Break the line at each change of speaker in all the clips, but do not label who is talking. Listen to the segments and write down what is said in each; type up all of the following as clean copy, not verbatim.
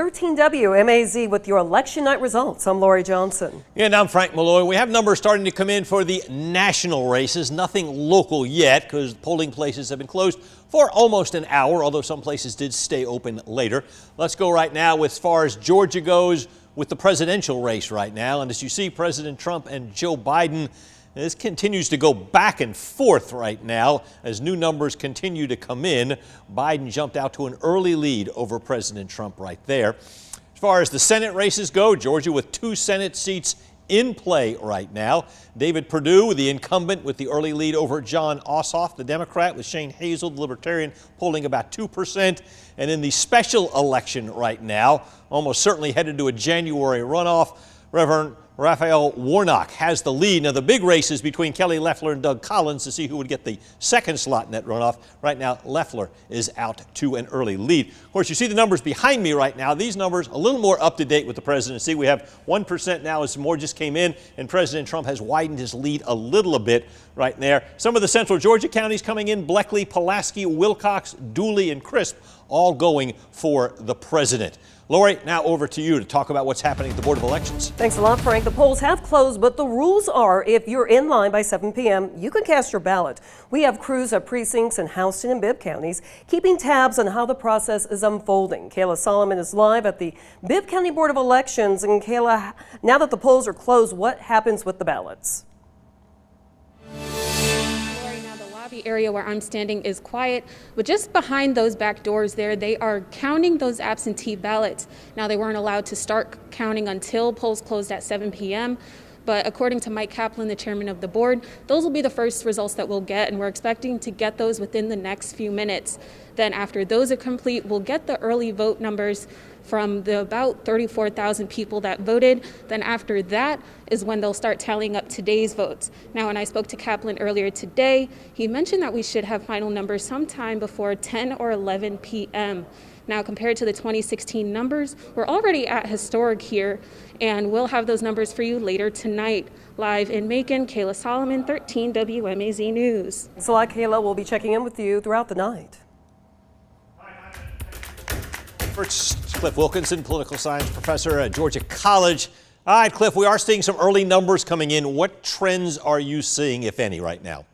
13 WMAZ with your election night results. I'm Lori Johnson.
And I'm Frank Malloy. We have numbers starting to come in for the national races. Nothing local yet because polling places have been closed for almost an hour, although some places did stay open later. Let's go right now as far as Georgia goes with the presidential race right now. And as you see, President Trump and Joe Biden, this continues to go back and forth right now as new numbers continue to come in. Biden jumped out to an early lead over President Trump right there. As far as the Senate races go, Georgia with 2 Senate seats in play right now. David Perdue, the incumbent, with the early lead over John Ossoff, the Democrat, with Shane Hazel, the Libertarian, polling about 2%. And in the special election right now, almost certainly headed to a January runoff, Reverend Raphael Warnock has the lead. Now, the big race is between Kelly Loeffler and Doug Collins to see who would get the second slot in that runoff. Right now, Loeffler is out to an early lead. Of course, you see the numbers behind me right now. These numbers a little more up to date with the presidency. We have 1% now as more just came in, and President Trump has widened his lead a little bit right there. Some of the central Georgia counties coming in: Bleckley, Pulaski, Wilcox, Dooley, and Crisp, all going for the president. Lori, now over to you to talk about what's happening at the Board of Elections.
Thanks a lot, Frank. The polls have closed, but the rules are if you're in line by 7 p.m., you can cast your ballot. We have crews at precincts in Houston and Bibb counties keeping tabs on how the process is unfolding. Kayla Solomon is live at the Bibb County Board of Elections. And Kayla, now that the polls are closed, what happens with the ballots?
The area where I'm standing is quiet, but just behind those back doors there, they are counting those absentee ballots. Now, they weren't allowed to start counting until polls closed at 7 p.m., but according to Mike Kaplan, the chairman of the board, those will be the first results that we'll get, and we're expecting to get those within the next few minutes. Then after those are complete, we'll get the early vote numbers from the about 34,000 people that voted. Then after that is when they'll start tallying up today's votes. Now, when I spoke to Kaplan earlier today, he mentioned that we should have final numbers sometime before 10 or 11 p.m. Now, compared to the 2016 numbers, we're already at historic here, and we'll have those numbers for you later tonight. Live in Macon, Kayla Solomon, 13 WMAZ News.
Thanks a lot, Kayla. We'll be checking in with you throughout the night.
First, Cliff Wilkinson, political science professor at Georgia College. All right, Cliff, we are seeing some early numbers coming in. What trends are you seeing, if any, right now?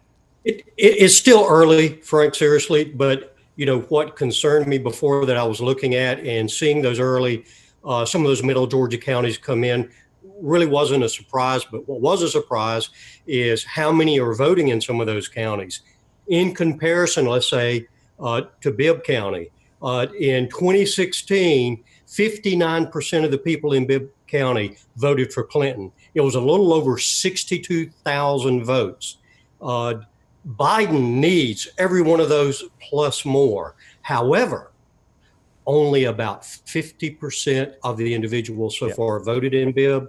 It's still early, Frank, seriously, but you know, what concerned me before that I was looking at and seeing those early, some of those middle Georgia counties come in really wasn't a surprise. But what was a surprise is how many are voting in some of those counties. In comparison, let's say, to Bibb County. In 2016, 59% of the people in Bibb County voted for Clinton. It was a little over 62,000 votes. Biden needs every one of those plus more. However, only about 50% of the individuals so far voted in Bibb.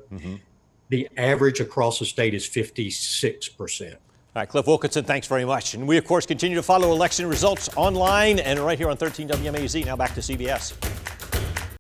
The average across the state is 56%.
All right, Cliff Wilkinson, thanks very much. And we, of course, continue to follow election results online and right here on 13 WMAZ. Now back to CBS.